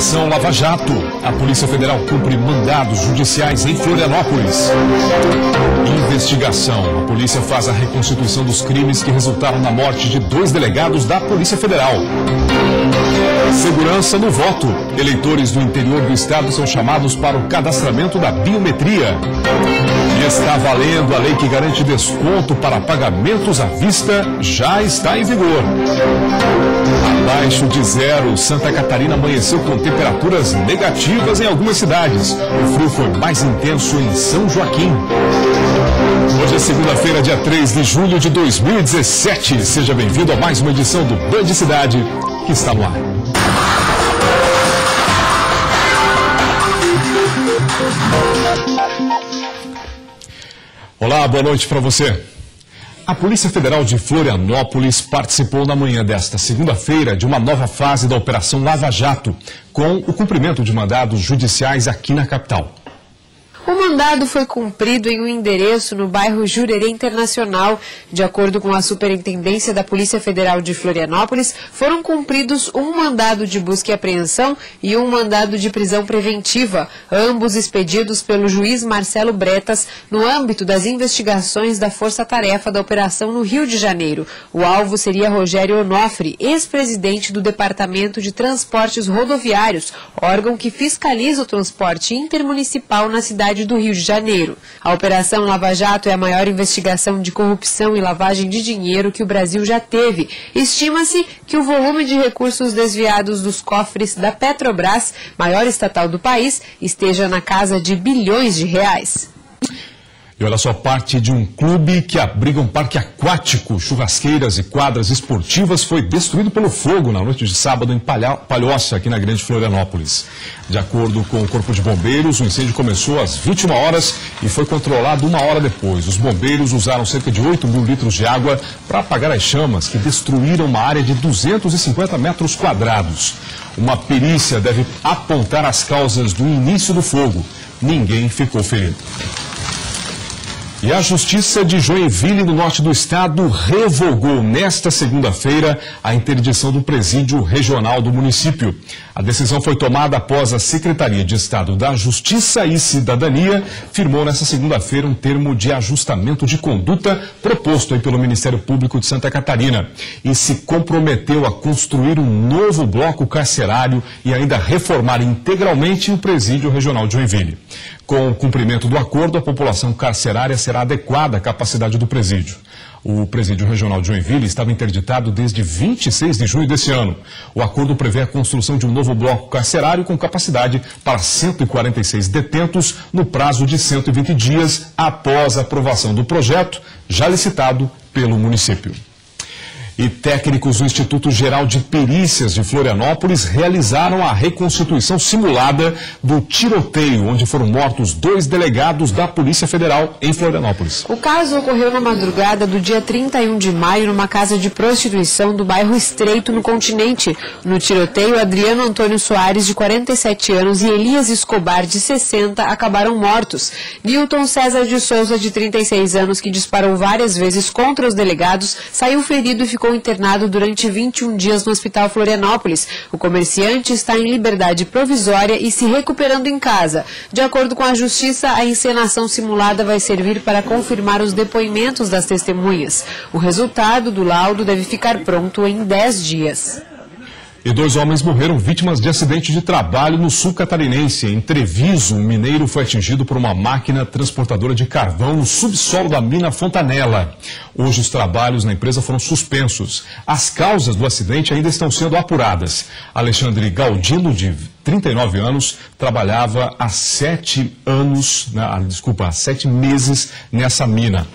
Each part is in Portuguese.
Operação Lava Jato. A Polícia Federal cumpre mandados judiciais em Florianópolis. Investigação. A polícia faz a reconstituição dos crimes que resultaram na morte de 2 delegados da Polícia Federal. Segurança no voto. Eleitores do interior do estado são chamados para o cadastramento da biometria. E está valendo a lei que garante desconto para pagamentos à vista, já está em vigor. Abaixo de zero, Santa Catarina amanheceu com temperaturas negativas em algumas cidades. O frio foi mais intenso em São Joaquim. Hoje é segunda-feira, dia 3 de julho de 2017. Seja bem-vindo a mais uma edição do Band Cidade, que está no ar. Olá, boa noite para você. A Polícia Federal de Florianópolis participou na manhã desta segunda-feira de uma nova fase da Operação Lava Jato, com o cumprimento de mandados judiciais aqui na capital. O mandado foi cumprido em um endereço no bairro Jurerê Internacional. De acordo com a Superintendência da Polícia Federal de Florianópolis, foram cumpridos um mandado de busca e apreensão e um mandado de prisão preventiva, ambos expedidos pelo juiz Marcelo Bretas no âmbito das investigações da Força-Tarefa da Operação no Rio de Janeiro. O alvo seria Rogério Onofre, ex-presidente do Departamento de Transportes Rodoviários, órgão que fiscaliza o transporte intermunicipal na cidade do Rio de Janeiro. A Operação Lava Jato é a maior investigação de corrupção e lavagem de dinheiro que o Brasil já teve. Estima-se que o volume de recursos desviados dos cofres da Petrobras, maior estatal do país, esteja na casa de bilhões de reais. E olha só, parte de um clube que abriga um parque aquático, churrasqueiras e quadras esportivas foi destruído pelo fogo na noite de sábado em Palhoça, aqui na Grande Florianópolis. De acordo com o Corpo de Bombeiros, o incêndio começou às 21 horas e foi controlado 1 hora depois. Os bombeiros usaram cerca de 8 mil litros de água para apagar as chamas, que destruíram uma área de 250 metros quadrados. Uma perícia deve apontar as causas do início do fogo. Ninguém ficou ferido. E a Justiça de Joinville, no norte do estado, revogou nesta segunda-feira a interdição do presídio regional do município. A decisão foi tomada após a Secretaria de Estado da Justiça e Cidadania firmou nesta segunda-feira um termo de ajustamento de conduta proposto pelo Ministério Público de Santa Catarina e se comprometeu a construir um novo bloco carcerário e ainda reformar integralmente o presídio regional de Joinville. Com o cumprimento do acordo, a população carcerária será adequada à capacidade do presídio. O presídio regional de Joinville estava interditado desde 26 de junho desse ano. O acordo prevê a construção de um novo bloco carcerário com capacidade para 146 detentos no prazo de 120 dias após a aprovação do projeto, já licitado pelo município. E técnicos do Instituto Geral de Perícias de Florianópolis realizaram a reconstituição simulada do tiroteio, onde foram mortos 2 delegados da Polícia Federal em Florianópolis. O caso ocorreu na madrugada do dia 31 de maio numa casa de prostituição do bairro Estreito, no Continente. No tiroteio, Adriano Antônio Soares, de 47 anos, e Elias Escobar, de 60, acabaram mortos. Nilton César de Souza, de 36 anos, que disparou várias vezes contra os delegados, saiu ferido e ficou internado durante 21 dias no Hospital Florianópolis. O comerciante está em liberdade provisória e se recuperando em casa. De acordo com a Justiça, a encenação simulada vai servir para confirmar os depoimentos das testemunhas. O resultado do laudo deve ficar pronto em 10 dias. E 2 homens morreram vítimas de acidente de trabalho no sul catarinense. Em Treviso, um mineiro foi atingido por uma máquina transportadora de carvão no subsolo da mina Fontanella. Hoje os trabalhos na empresa foram suspensos. As causas do acidente ainda estão sendo apuradas. Alexandre Galdino, de 39 anos, trabalhava há 7 meses nessa mina.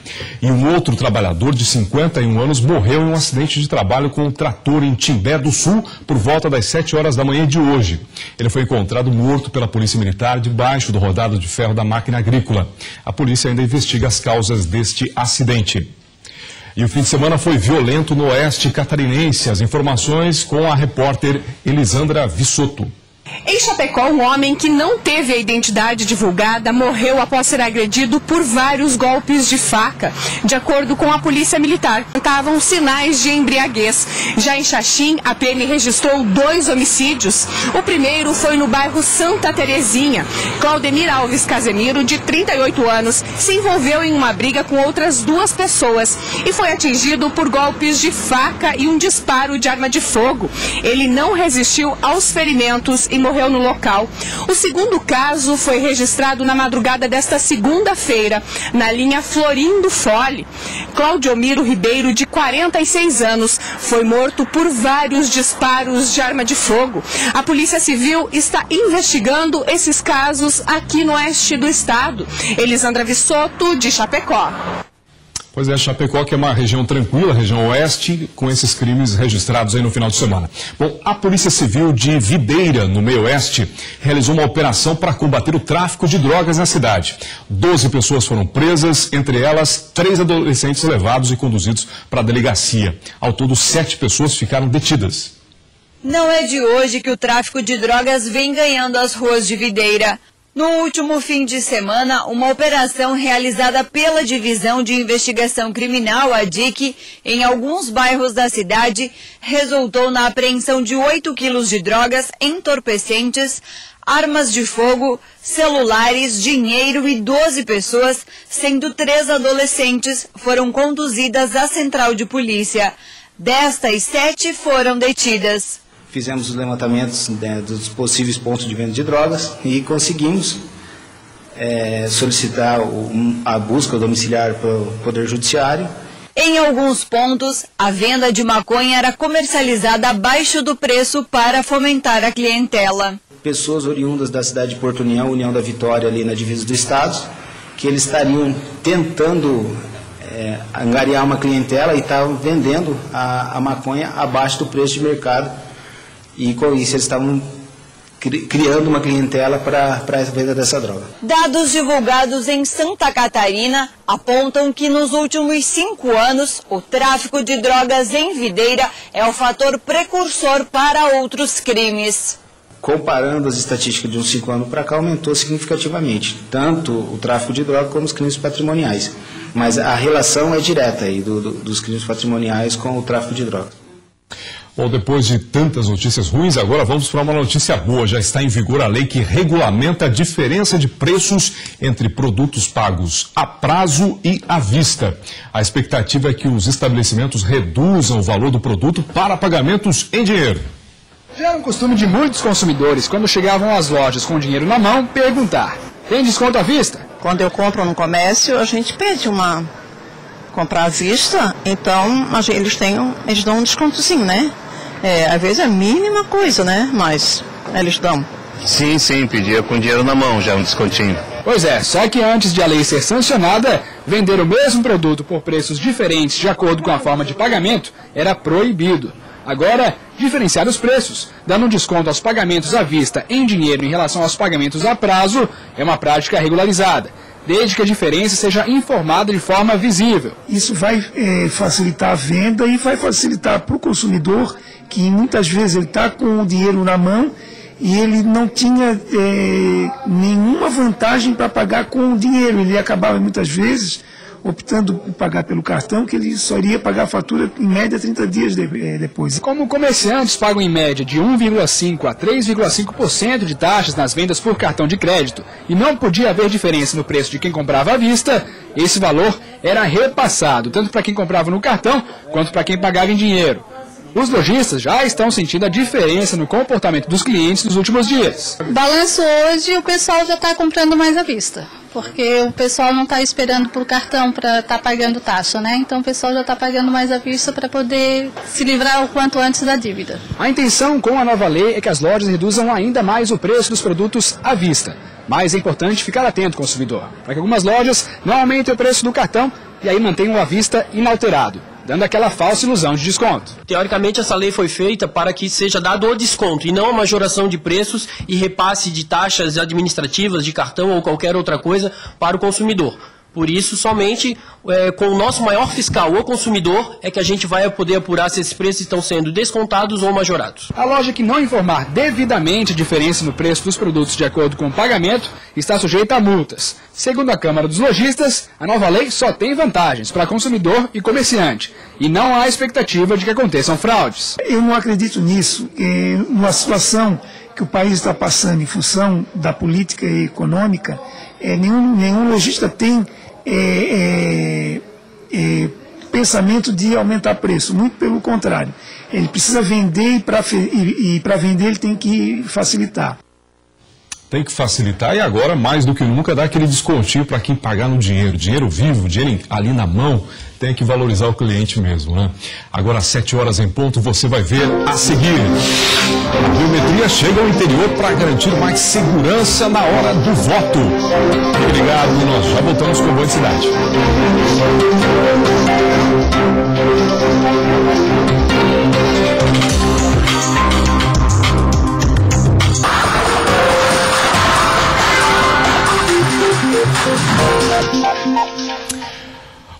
E um outro trabalhador de 51 anos morreu em um acidente de trabalho com um trator em Timbé do Sul por volta das 7 horas da manhã de hoje. Ele foi encontrado morto pela Polícia Militar debaixo do rodado de ferro da máquina agrícola. A polícia ainda investiga as causas deste acidente. E o fim de semana foi violento no oeste catarinense. As informações com a repórter Elisandra Vissotto. Em Chapecó, um homem que não teve a identidade divulgada morreu após ser agredido por vários golpes de faca. De acordo com a polícia militar, estavam sinais de embriaguez. Já em Xaxim, a PM registrou 2 homicídios. O primeiro foi no bairro Santa Terezinha. Claudemir Alves Casemiro, de 38 anos, se envolveu em uma briga com outras 2 pessoas e foi atingido por golpes de faca e um disparo de arma de fogo. Ele não resistiu aos ferimentos e morreu no local. O segundo caso foi registrado na madrugada desta segunda-feira, na linha Florindo Fole. Claudiomiro Ribeiro, de 46 anos, foi morto por vários disparos de arma de fogo. A Polícia Civil está investigando esses casos aqui no oeste do estado. Elisandra Vissoto, de Chapecó. Pois é, Chapecó, que é uma região tranquila, região oeste, com esses crimes registrados aí no final de semana. Bom, a Polícia Civil de Videira, no meio oeste, realizou uma operação para combater o tráfico de drogas na cidade. 12 pessoas foram presas, entre elas 3 adolescentes levados e conduzidos para a delegacia. Ao todo, 7 pessoas ficaram detidas. Não é de hoje que o tráfico de drogas vem ganhando as ruas de Videira. No último fim de semana, uma operação realizada pela Divisão de Investigação Criminal, a DIC, em alguns bairros da cidade, resultou na apreensão de 8 quilos de drogas, entorpecentes, armas de fogo, celulares, dinheiro e 12 pessoas, sendo 3 adolescentes, foram conduzidas à central de polícia. Destas, 7 foram detidas. Fizemos os levantamentos dos possíveis pontos de venda de drogas e conseguimos solicitar a busca domiciliar pelo Poder Judiciário. Em alguns pontos, a venda de maconha era comercializada abaixo do preço para fomentar a clientela. Pessoas oriundas da cidade de Porto União, União da Vitória, ali na divisa do estado, que eles estariam tentando angariar uma clientela e estavam vendendo a maconha abaixo do preço de mercado. E com isso eles estavam criando uma clientela para a venda dessa droga. Dados divulgados em Santa Catarina apontam que nos últimos 5 anos o tráfico de drogas em Videira é o fator precursor para outros crimes. Comparando as estatísticas de uns 5 anos para cá, aumentou significativamente, tanto o tráfico de drogas como os crimes patrimoniais. Mas a relação é direta aí dos crimes patrimoniais com o tráfico de drogas. Bom, depois de tantas notícias ruins, agora vamos para uma notícia boa. Já está em vigor a lei que regulamenta a diferença de preços entre produtos pagos a prazo e à vista. A expectativa é que os estabelecimentos reduzam o valor do produto para pagamentos em dinheiro. Já era um costume de muitos consumidores, quando chegavam às lojas com dinheiro na mão, perguntar: tem desconto à vista? Quando eu compro no comércio, a gente pede comprar à vista, então eles dão um descontozinho, né? Às vezes é a mínima coisa, né? Mas eles dão. Sim, pedia com dinheiro na mão, já um descontinho. Pois é, só que antes de a lei ser sancionada, vender o mesmo produto por preços diferentes de acordo com a forma de pagamento era proibido. Agora, diferenciar os preços, dando um desconto aos pagamentos à vista em dinheiro em relação aos pagamentos a prazo, é uma prática regularizada, desde que a diferença seja informada de forma visível. Isso vai facilitar a venda e vai facilitar para o consumidor, que muitas vezes ele está com o dinheiro na mão e ele não tinha nenhuma vantagem para pagar com o dinheiro. Ele acabava muitas vezes optando por pagar pelo cartão, que ele só iria pagar a fatura em média 30 dias depois. Como comerciantes pagam em média de 1,5% a 3,5% de taxas nas vendas por cartão de crédito e não podia haver diferença no preço de quem comprava à vista, esse valor era repassado, tanto para quem comprava no cartão quanto para quem pagava em dinheiro. Os lojistas já estão sentindo a diferença no comportamento dos clientes nos últimos dias. Balanço hoje, o pessoal já está comprando mais à vista, porque o pessoal não está esperando por cartão para estar pagando taxa, né? Então o pessoal já está pagando mais à vista para poder se livrar o quanto antes da dívida. A intenção com a nova lei é que as lojas reduzam ainda mais o preço dos produtos à vista. Mas é importante ficar atento, consumidor, para que algumas lojas não aumentem o preço do cartão e aí mantenham a vista inalterado, dando aquela falsa ilusão de desconto. Teoricamente, essa lei foi feita para que seja dado o desconto e não a majoração de preços e repasse de taxas administrativas, de cartão ou qualquer outra coisa para o consumidor. Por isso, somente com o nosso maior fiscal, o consumidor, é que a gente vai poder apurar se esses preços estão sendo descontados ou majorados. A loja que não informar devidamente a diferença no preço dos produtos de acordo com o pagamento está sujeita a multas. Segundo a Câmara dos Lojistas, a nova lei só tem vantagens para consumidor e comerciante, e não há expectativa de que aconteçam fraudes. Eu não acredito nisso. Numa situação que o país está passando em função da política econômica, nenhum lojista tem pensamento de aumentar preço, muito pelo contrário. Ele precisa vender e para vender ele tem que facilitar. Tem que facilitar e agora, mais do que nunca, dar aquele descontinho para quem pagar no dinheiro. Dinheiro vivo, dinheiro ali na mão, tem que valorizar o cliente mesmo, né? Agora, às 7 horas em ponto, você vai ver a seguir. A biometria chega ao interior para garantir mais segurança na hora do voto. Fique ligado, nós já voltamos com o Band Cidade.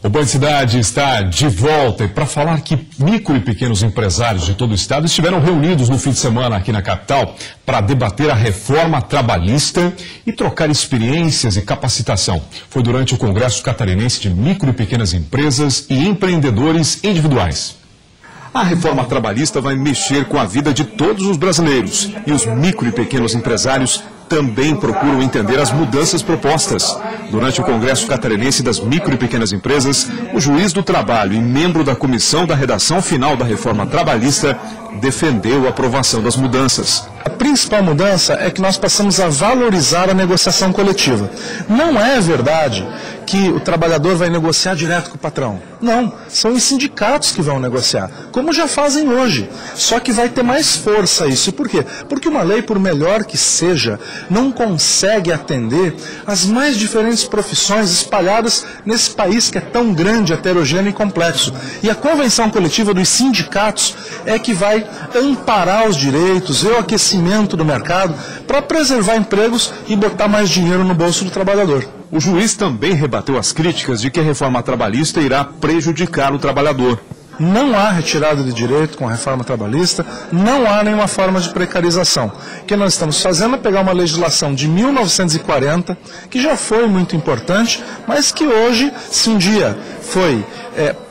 O Band Cidade está de volta e para falar que micro e pequenos empresários de todo o estado estiveram reunidos no fim de semana aqui na capital para debater a reforma trabalhista e trocar experiências e capacitação. Foi durante o Congresso Catarinense de Micro e Pequenas Empresas e Empreendedores Individuais. A reforma trabalhista vai mexer com a vida de todos os brasileiros e os micro e pequenos empresários também procuram entender as mudanças propostas. Durante o Congresso Catarinense das Micro e Pequenas Empresas, o juiz do trabalho e membro da comissão da redação final da reforma trabalhista defendeu a aprovação das mudanças. A principal mudança é que nós passamos a valorizar a negociação coletiva. Não é verdade que o trabalhador vai negociar direto com o patrão. Não, são os sindicatos que vão negociar, como já fazem hoje. Só que vai ter mais força isso. E por quê? Porque uma lei, por melhor que seja, não consegue atender as mais diferentes profissões espalhadas nesse país que é tão grande, heterogêneo e complexo. E a convenção coletiva dos sindicatos é que vai amparar os direitos e o aquecimento do mercado para preservar empregos e botar mais dinheiro no bolso do trabalhador. O juiz também rebateu as críticas de que a reforma trabalhista irá prejudicar o trabalhador. Não há retirada de direito com a reforma trabalhista, não há nenhuma forma de precarização. O que nós estamos fazendo é pegar uma legislação de 1940, que já foi muito importante, mas que hoje, se um dia foi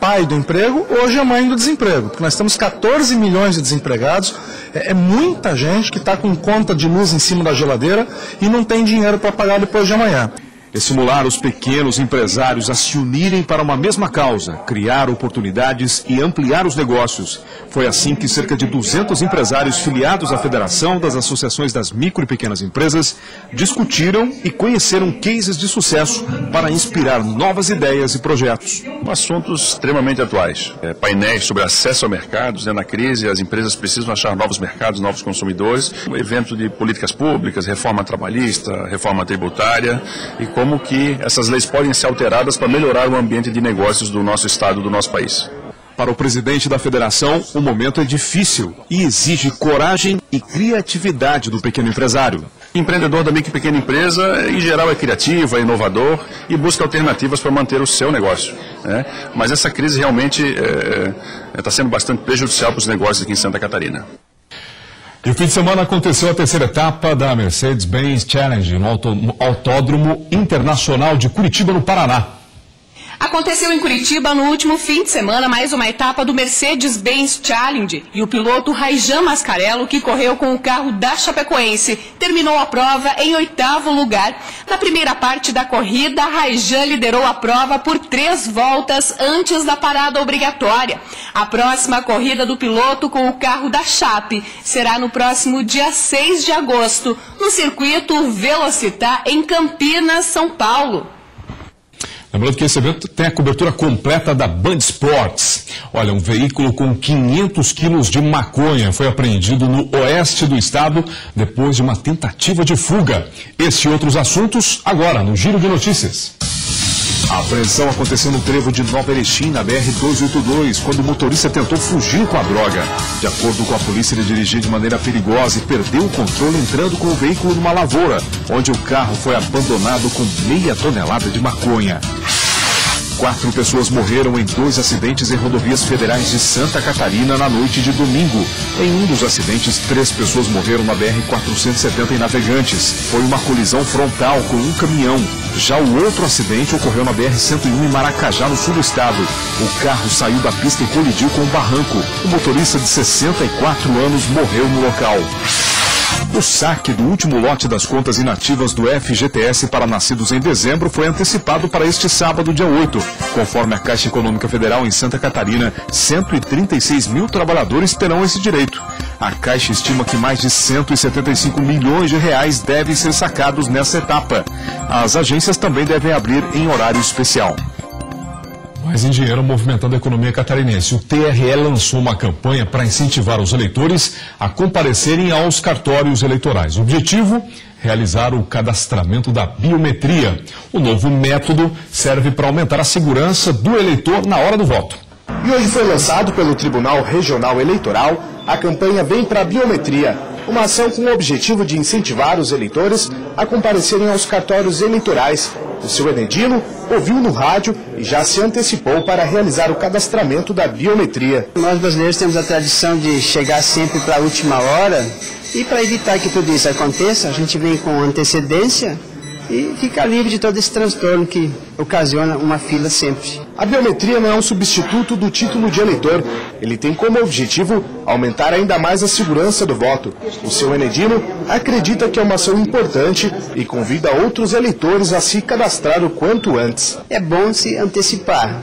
pai do emprego, hoje é mãe do desemprego. Porque nós temos 14 milhões de desempregados, é muita gente que está com conta de luz em cima da geladeira e não tem dinheiro para pagar depois de amanhã. Estimular os pequenos empresários a se unirem para uma mesma causa, criar oportunidades e ampliar os negócios. Foi assim que cerca de 200 empresários filiados à Federação das Associações das Micro e Pequenas Empresas discutiram e conheceram cases de sucesso para inspirar novas ideias e projetos. Assuntos extremamente atuais. Painéis sobre acesso a mercados. Na crise, as empresas precisam achar novos mercados, novos consumidores. Um evento de políticas públicas, reforma trabalhista, reforma tributária e como que essas leis podem ser alteradas para melhorar o ambiente de negócios do nosso estado, do nosso país. Para o presidente da federação, o momento é difícil e exige coragem e criatividade do pequeno empresário. Empreendedor da micro e pequena empresa, em geral, é criativo, é inovador e busca alternativas para manter o seu negócio. Mas essa crise realmente está sendo bastante prejudicial para os negócios aqui em Santa Catarina. E o fim de semana aconteceu a terceira etapa da Mercedes-Benz Challenge no Autódromo Internacional de Curitiba, no Paraná. Aconteceu em Curitiba no último fim de semana mais uma etapa do Mercedes-Benz Challenge e o piloto Raijan Mascarello, que correu com o carro da Chapecoense, terminou a prova em 8º lugar. Na primeira parte da corrida, Raijan liderou a prova por 3 voltas antes da parada obrigatória. A próxima corrida do piloto com o carro da Chape será no próximo dia 6 de agosto, no circuito Velocitar, em Campinas, São Paulo. Lembrando que esse evento tem a cobertura completa da Band Esportes. Olha, um veículo com 500 quilos de maconha foi apreendido no oeste do estado depois de uma tentativa de fuga. Esse e outros assuntos agora no Giro de Notícias. A apreensão aconteceu no trevo de Nova Erechim, na BR-282, quando o motorista tentou fugir com a droga. De acordo com a polícia, ele dirigia de maneira perigosa e perdeu o controle entrando com o veículo numa lavoura, onde o carro foi abandonado com meia tonelada de maconha. 4 pessoas morreram em 2 acidentes em rodovias federais de Santa Catarina na noite de domingo. Em um dos acidentes, 3 pessoas morreram na BR-470 em Navegantes. Foi uma colisão frontal com um caminhão. Já o outro acidente ocorreu na BR-101 em Maracajá, no sul do estado. O carro saiu da pista e colidiu com um barranco. O motorista de 64 anos morreu no local. O saque do último lote das contas inativas do FGTS para nascidos em dezembro foi antecipado para este sábado, dia 8. Conforme a Caixa Econômica Federal em Santa Catarina, 136 mil trabalhadores terão esse direito. A Caixa estima que mais de 175 milhões de reais devem ser sacados nessa etapa. As agências também devem abrir em horário especial. Mais em dinheiro movimentando a economia catarinense. O TRE lançou uma campanha para incentivar os eleitores a comparecerem aos cartórios eleitorais. O objetivo? Realizar o cadastramento da biometria. O novo método serve para aumentar a segurança do eleitor na hora do voto. E hoje foi lançado pelo Tribunal Regional Eleitoral a campanha Vem pra Biometria, uma ação com o objetivo de incentivar os eleitores a comparecerem aos cartórios eleitorais. O seu Enedino ouviu no rádio e já se antecipou para realizar o cadastramento da biometria. Nós brasileiros temos a tradição de chegar sempre para a última hora e para evitar que tudo isso aconteça, a gente vem com antecedência e fica livre de todo esse transtorno que ocasiona uma fila sempre. A biometria não é um substituto do título de eleitor. Ele tem como objetivo aumentar ainda mais a segurança do voto. O seu Enedino acredita que é uma ação importante e convida outros eleitores a se cadastrar o quanto antes. É bom se antecipar,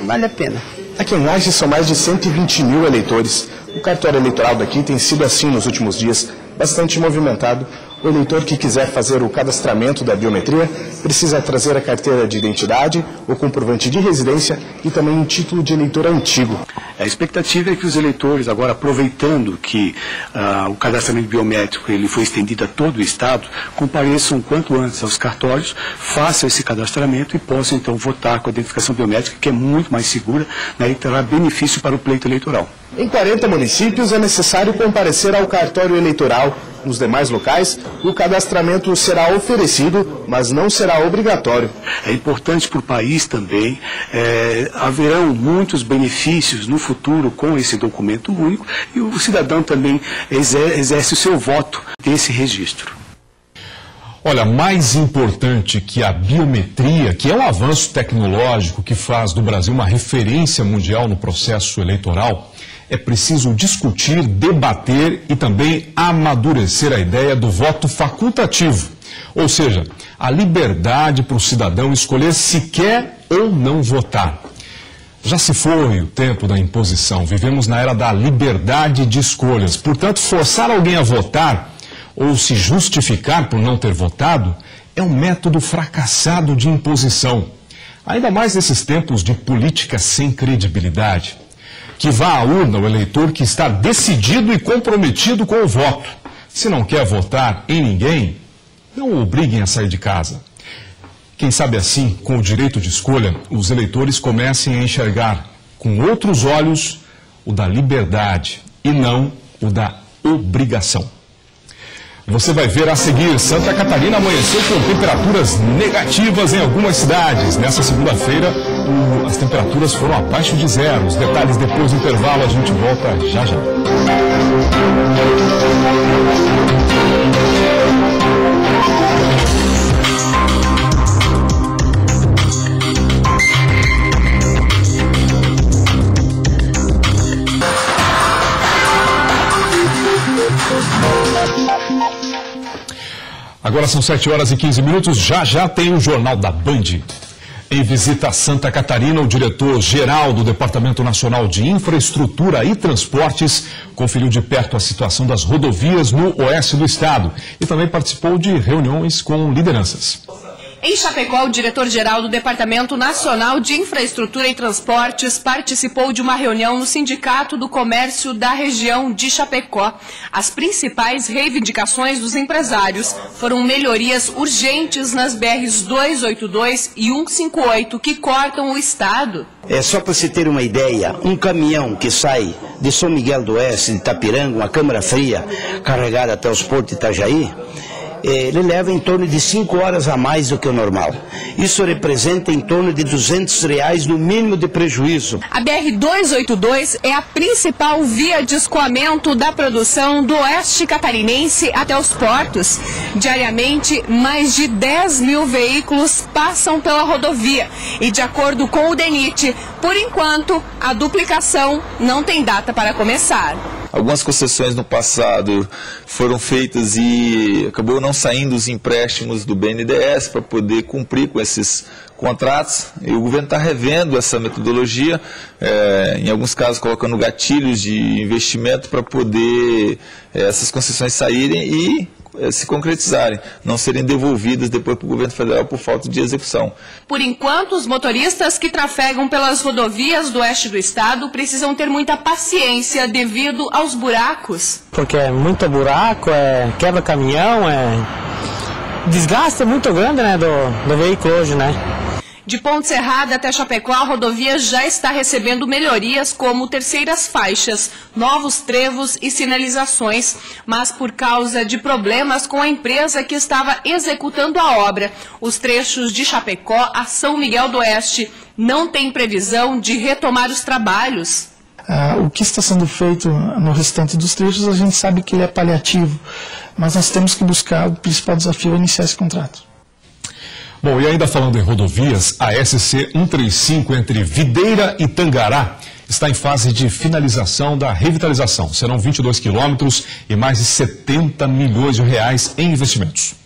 vale a pena. Aqui em Lages são mais de 120 mil eleitores. O cartório eleitoral daqui tem sido assim nos últimos dias, bastante movimentado. O eleitor que quiser fazer o cadastramento da biometria precisa trazer a carteira de identidade, o comprovante de residência e também um título de eleitor antigo. A expectativa é que os eleitores, agora aproveitando que o cadastramento biométrico ele foi estendido a todo o Estado, compareçam o quanto antes aos cartórios, façam esse cadastramento e possam então votar com a identificação biométrica, que é muito mais segura, né, e terá benefício para o pleito eleitoral. Em 40 municípios é necessário comparecer ao cartório eleitoral. Nos demais locais, o cadastramento será oferecido, mas não será obrigatório. É importante para o país também, haverão muitos benefícios no futuro com esse documento único e o cidadão também exerce o seu voto desse registro. Olha, mais importante que a biometria, que é um avanço tecnológico que faz do Brasil uma referência mundial no processo eleitoral, é preciso discutir, debater e também amadurecer a ideia do voto facultativo. Ou seja, a liberdade para o cidadão escolher se quer ou não votar. Já se foi o tempo da imposição, vivemos na era da liberdade de escolhas. Portanto, forçar alguém a votar ou se justificar por não ter votado é um método fracassado de imposição. Ainda mais nesses tempos de política sem credibilidade. Que vá à urna o eleitor que está decidido e comprometido com o voto. Se não quer votar em ninguém, não o obriguem a sair de casa. Quem sabe assim, com o direito de escolha, os eleitores comecem a enxergar com outros olhos o da liberdade e não o da obrigação. Você vai ver a seguir, Santa Catarina amanheceu com temperaturas negativas em algumas cidades. Nessa segunda-feira, as temperaturas foram abaixo de zero. Os detalhes depois do intervalo, a gente volta já já. Agora são 7 horas e 15 minutos, já tem o Jornal da Band. Em visita a Santa Catarina, o diretor-geral do Departamento Nacional de Infraestrutura e Transportes conferiu de perto a situação das rodovias no oeste do estado e também participou de reuniões com lideranças. Em Chapecó, o diretor-geral do Departamento Nacional de Infraestrutura e Transportes participou de uma reunião no Sindicato do Comércio da região de Chapecó. As principais reivindicações dos empresários foram melhorias urgentes nas BRs 282 e 158 que cortam o estado. Só para você ter uma ideia, um caminhão que sai de São Miguel do Oeste, de Itapiranga, uma câmara fria, carregada até os portos de Itajaí, ele leva em torno de 5 horas a mais do que o normal. Isso representa em torno de R$200 no mínimo de prejuízo. A BR-282 é a principal via de escoamento da produção do oeste catarinense até os portos. Diariamente, mais de 10 mil veículos passam pela rodovia. E de acordo com o DENIT, por enquanto, a duplicação não tem data para começar. Algumas concessões no passado foram feitas e acabou não saindo os empréstimos do BNDES para poder cumprir com esses contratos. E o governo está revendo essa metodologia, em alguns casos colocando gatilhos de investimento para poder essas concessões saírem e se concretizarem, não serem devolvidas depois para o governo federal por falta de execução. Por enquanto, os motoristas que trafegam pelas rodovias do oeste do estado precisam ter muita paciência devido aos buracos. Porque é muito buraco, quebra caminhão, desgaste muito grande, né, do veículo hoje, né? De Ponte Serrada até Chapecó, a rodovia já está recebendo melhorias como terceiras faixas, novos trevos e sinalizações, mas por causa de problemas com a empresa que estava executando a obra, os trechos de Chapecó a São Miguel do Oeste não têm previsão de retomar os trabalhos. O que está sendo feito no restante dos trechos, a gente sabe que ele é paliativo, mas nós temos que buscar, o principal desafio é iniciar esse contrato. Bom, e ainda falando em rodovias, a SC 135 entre Videira e Tangará está em fase de finalização da revitalização. Serão 22 quilômetros e mais de 70 milhões de reais em investimentos.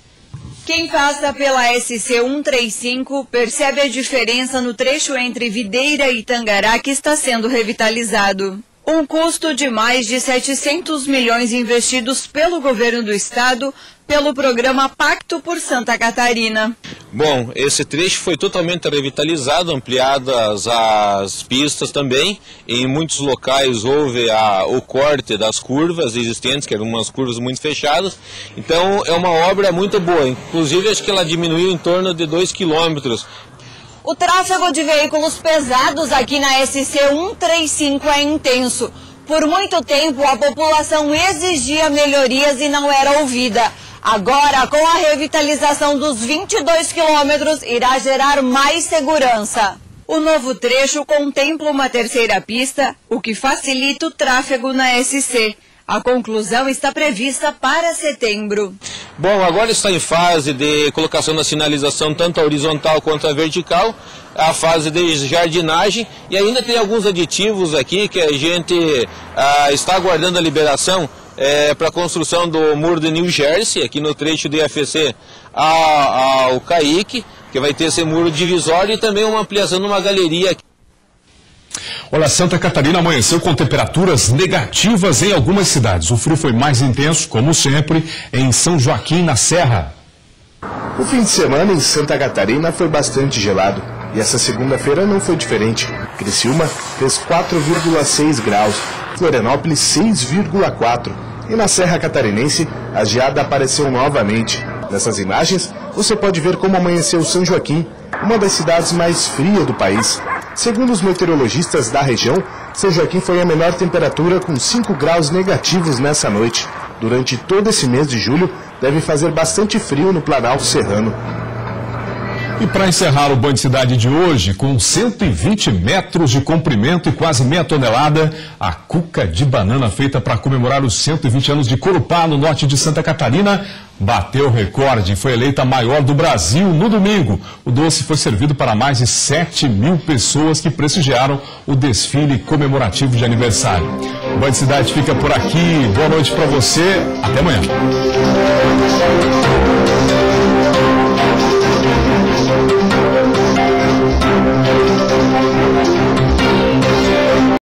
Quem passa pela SC 135 percebe a diferença no trecho entre Videira e Tangará que está sendo revitalizado. Um custo de mais de 700 milhões investidos pelo governo do estado pelo programa Pacto por Santa Catarina. Bom, esse trecho foi totalmente revitalizado, ampliadas as pistas também. Em muitos locais houve o corte das curvas existentes, que eram umas curvas muito fechadas. Então é uma obra muito boa, inclusive acho que ela diminuiu em torno de 2 quilômetros. O tráfego de veículos pesados aqui na SC 135 é intenso. Por muito tempo a população exigia melhorias e não era ouvida. Agora, com a revitalização dos 22 quilômetros, irá gerar mais segurança. O novo trecho contempla uma terceira pista, o que facilita o tráfego na SC. A conclusão está prevista para setembro. Bom, agora está em fase de colocação da sinalização, tanto a horizontal quanto a vertical, a fase de jardinagem, e ainda tem alguns aditivos aqui que a gente está aguardando a liberação para a construção do muro de New Jersey, aqui no trecho de IFC ao Caique, que vai ter esse muro divisório e também uma ampliação de uma galeria aqui. Olha, Santa Catarina amanheceu com temperaturas negativas em algumas cidades. O frio foi mais intenso, como sempre, em São Joaquim, na Serra. O fim de semana em Santa Catarina foi bastante gelado. E essa segunda-feira não foi diferente. Criciúma fez 4,6 graus, Florianópolis 6,4. E na Serra Catarinense, a geada apareceu novamente. Nessas imagens, você pode ver como amanheceu São Joaquim, uma das cidades mais frias do país. Segundo os meteorologistas da região, São Joaquim foi a menor temperatura com 5 graus negativos nessa noite. Durante todo esse mês de julho, deve fazer bastante frio no Planalto Serrano. E para encerrar o Band Cidade de hoje, com 120 metros de comprimento e quase meia tonelada, a cuca de banana feita para comemorar os 120 anos de Corupá, no norte de Santa Catarina, bateu recorde e foi eleita a maior do Brasil no domingo. O doce foi servido para mais de 7 mil pessoas que prestigiaram o desfile comemorativo de aniversário. O Band Cidade fica por aqui. Boa noite para você. Até amanhã.